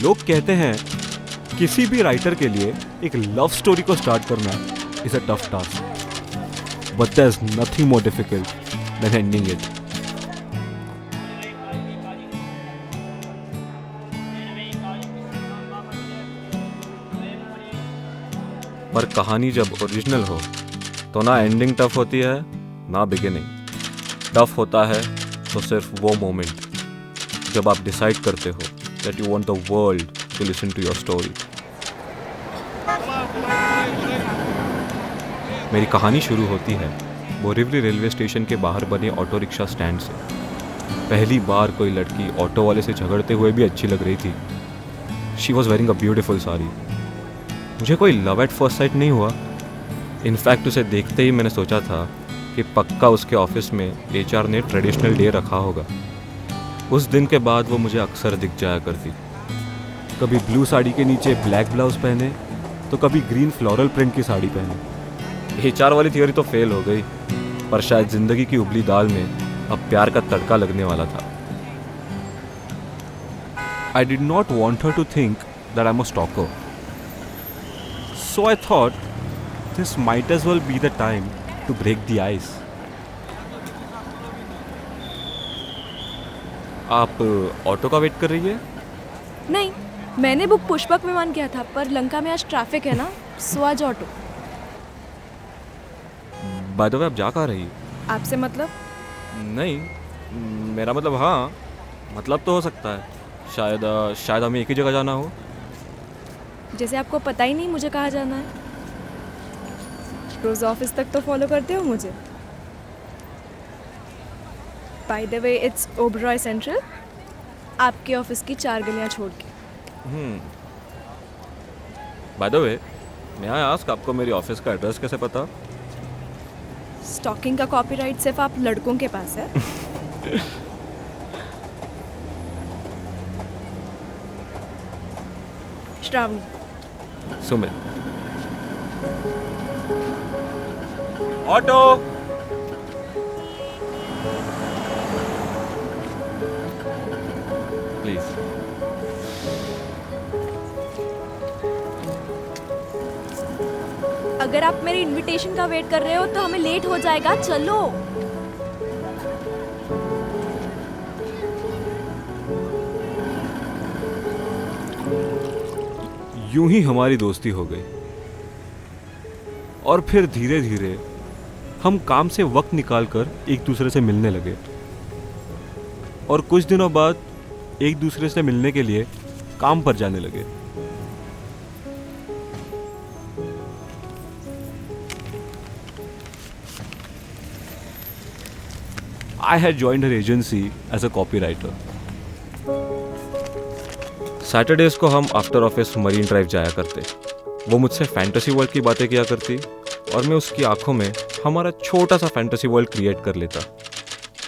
लोग कहते हैं किसी भी राइटर के लिए एक लव स्टोरी को स्टार्ट करना is a tough task, but there is nothing more difficult than ending it. पर कहानी जब ओरिजिनल हो तो ना एंडिंग टफ होती है ना बिगिनिंग। टफ होता है तो सिर्फ वो मोमेंट जब आप डिसाइड करते हो that you want the world to listen to your story. मेरी कहानी शुरू होती है बोरिवली रेलवे स्टेशन के बाहर बने ऑटो रिक्शा स्टैंड से। पहली बार कोई लड़की ऑटो वाले से झगड़ते हुए भी अच्छी लग रही थी। She was wearing a beautiful sari. मुझे कोई लव एट फर्स्ट साइट नहीं हुआ। इनफैक्ट उसे देखते ही मैंने सोचा था कि पक्का उसके ऑफिस में HR ने ट्रेडिशनल डे रखा होगा। उस दिन के बाद वो मुझे अक्सर दिख जाया करती, कभी ब्लू साड़ी के नीचे ब्लैक ब्लाउज पहने तो कभी ग्रीन फ्लोरल प्रिंट की साड़ी पहने। HR वाली थियोरी तो फेल हो गई, पर शायद जिंदगी की उबली दाल में अब प्यार का तड़का लगने वाला था। I did not want her to think that I'm a stalker. So I thought this might as well be the time to break the ice. आप ऑटो का वेट कर रही है? नहीं, मैंने बुक पुष्पक विमान किया था, पर लंका में आज ट्रैफिक है ना, सो आज ऑटो। बाय द वे, आप जा कहाँ रही? आपसे मतलब? नहीं, मेरा मतलब हाँ, मतलब तो हो सकता है। शायद हमें एक ही जगह जाना हो। जैसे आपको पता ही नहीं मुझे कहाँ जाना है। रोज ऑफिस तक तो फॉलो करते हो मुझे। By the way, it's Oberoi central, आपके ऑफिस की 4 गलियाँ छोड़ के। बाय द वे, मैं आस्क, आपको मेरी ऑफिस का एड्रेस कैसे पता? स्टॉकिंग का कॉपीराइट सिर्फ आप लड़कों के पास है। श्रावणी। सुमित। ऑटो। प्लीज। अगर आप मेरे इनविटेशन का वेट कर रहे हो तो हमें लेट हो जाएगा, चलो। यूं ही हमारी दोस्ती हो गई और फिर धीरे धीरे हम काम से वक्त निकालकर एक दूसरे से मिलने लगे और कुछ दिनों बाद एक दूसरे से मिलने के लिए काम पर जाने लगे। I had joined her agency as a copywriter. Saturdays को हम आफ्टर ऑफिस मरीन ड्राइव जाया करते। वो मुझसे फैंटेसी वर्ल्ड की बातें किया करती और मैं उसकी आंखों में हमारा छोटा सा फैंटेसी वर्ल्ड क्रिएट कर लेता।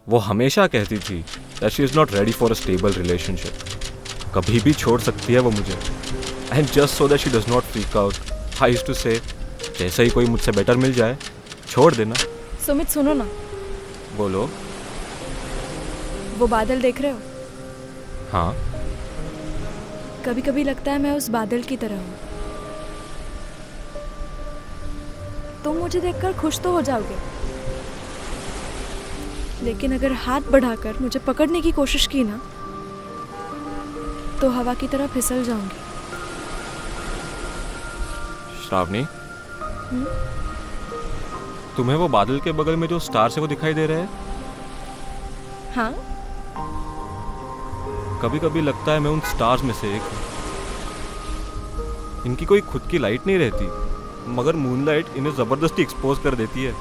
वो हमेशा कहती थी that she is not ready for a stable relationship. कभी भी छोड़ सकती है वो मुझे। And just so that she does not freak out, I used to say जैसे ही कोई मुझसे बेटर मिल जाए छोड़ देना। सुमित सुनो ना। बोलो। वो बादल देख रहे हो? हाँ। कभी कभी लगता है मैं उस बादल की तरह हूँ। तुम मुझे देखकर खुश तो हो जाओगे, लेकिन अगर हाथ बढ़ाकर मुझे पकड़ने की कोशिश की ना तो हवा की तरह फिसल जाऊंगी। श्रावणी, तुम्हें वो बादल के बगल में जो स्टार्स है वो दिखाई दे रहे हैं? हाँ। कभी कभी लगता है मैं उन स्टार्स में से एक हूँ। इनकी कोई खुद की लाइट नहीं रहती, मगर मूनलाइट इन्हें जबरदस्ती एक्सपोज कर देती है।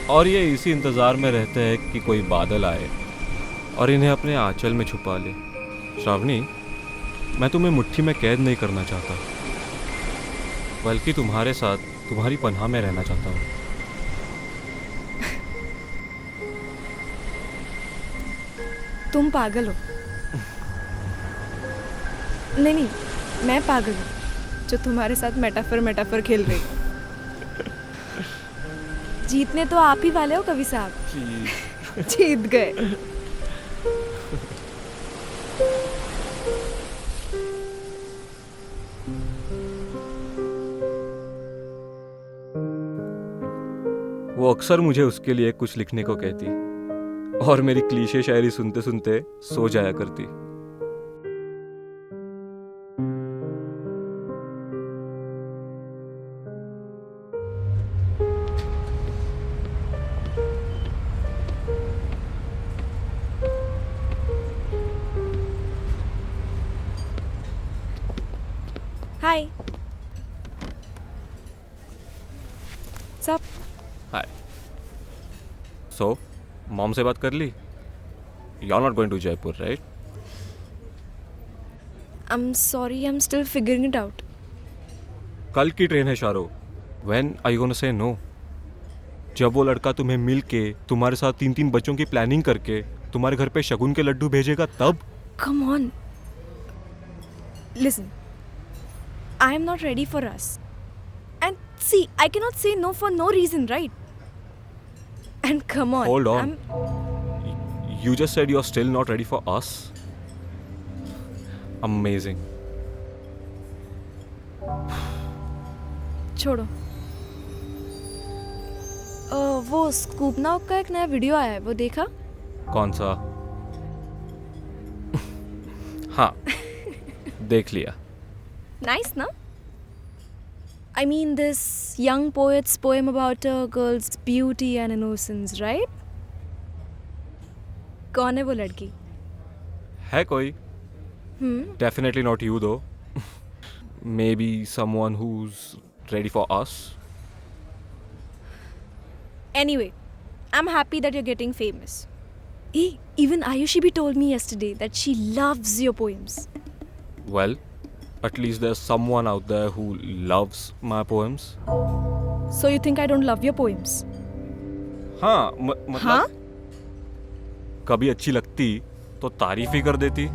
और ये इसी इंतजार में रहते हैं कि कोई बादल आए और इन्हें अपने आंचल में छुपा ले। श्रावणी, मैं तुम्हें मुट्ठी में कैद नहीं करना चाहता, बल्कि तुम्हारे साथ तुम्हारी पनाह में रहना चाहता हूँ। तुम पागल हो। नहीं, मैं पागल हूँ जो तुम्हारे साथ मेटाफर खेल रही। जीतने तो आप ही वाले हो कवि साहब। जीत गए। वो अक्सर मुझे उसके लिए कुछ लिखने को कहती और मेरी क्लीशे शायरी सुनते सुनते सो जाया करती। हाय। सब हाय। सो मॉम से बात कर ली? You are not going to Jaipur right? I am sorry, I am still figuring it out. कल की ट्रेन है शारो। When are you gonna say no? जब वो लड़का तुम्हें मिल के तुम्हारे साथ 3-3 बच्चों की प्लानिंग करके तुम्हारे घर पे शगुन के लड्डू भेजेगा तब? Come on. Listen, I am not ready for us. And see, I cannot say no for no reason, right? And come on. Hold on. You just said you're still not ready for us? Amazing. छोड़ो। वो scoop now का एक नया video आया है, वो देखा? कौन सा? हाँ, देख लिया। Nice, ना? I mean this young poet's poem about a girl's beauty and innocence, right? कौन है वो लड़की? है कोई? Definitely not you though. Maybe someone who's ready for us. Anyway, I'm happy that you're getting famous. Hey, even Ayushi bhi told me yesterday that she loves your poems. Well, at least there's someone out there who loves my poems. So you think I don't love your poems? हाँ, मतलब हाँ? कभी अच्छी लगती तो तारीफ ही कर देती।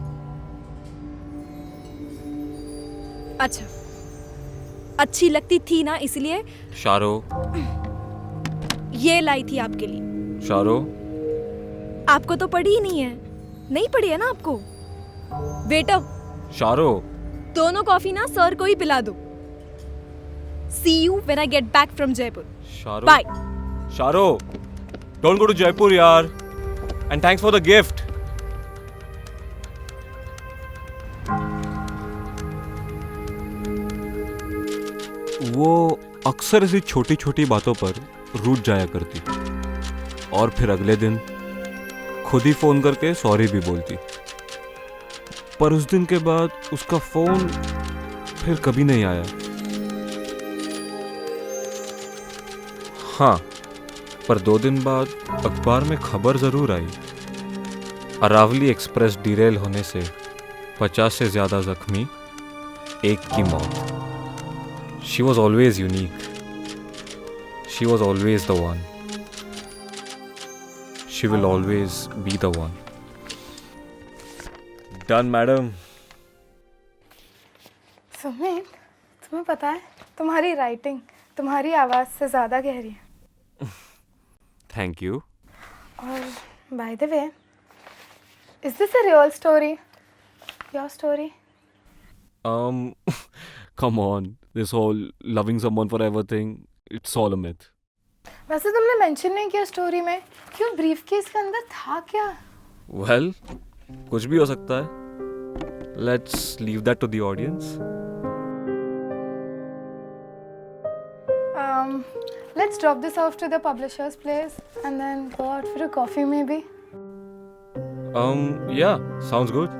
अच्छा, अच्छी लगती थी ना, इसलिए शारो, ये लाई थी आपके लिए। शारो, आपको तो पढ़ी ही नहीं है। नहीं पढ़ी है ना आपको? वेटर, शारो। दोनों कॉफी ना सर को ही पिला दो। See you when I get back from Jaipur. शारो, Bye. शारो, don't go to Jaipur यार. And thanks for the gift. वो अक्सर ऐसी छोटी छोटी बातों पर रूठ जाया करती और फिर अगले दिन खुद ही फोन करके सॉरी भी बोलती। पर उस दिन के बाद उसका फोन फिर कभी नहीं आया। हाँ, पर 2 दिन बाद अखबार में खबर जरूर आई। अरावली एक्सप्रेस डिरेल होने से 50 से ज्यादा जख्मी, एक की मौत। She was always unique. She was always the one. She will always be the one. Done, madam. Sumit, तुम्हें पता है तुम्हारी राइटिंग तुम्हारी आवाज़ से ज़्यादा गहरी है। Thank you. और by the way, is this a real story? Your story? Come on. This whole loving someone forever thing, it's all a myth. वैसे तुमने मेंशन नहीं किया स्टोरी में, क्यों? ब्रीफकेस के अंदर था क्या? Well, कुछ भी हो सकता है. Let's leave that to the audience. Let's drop this off to the publisher's place and then go out for a coffee maybe. Yeah, sounds good.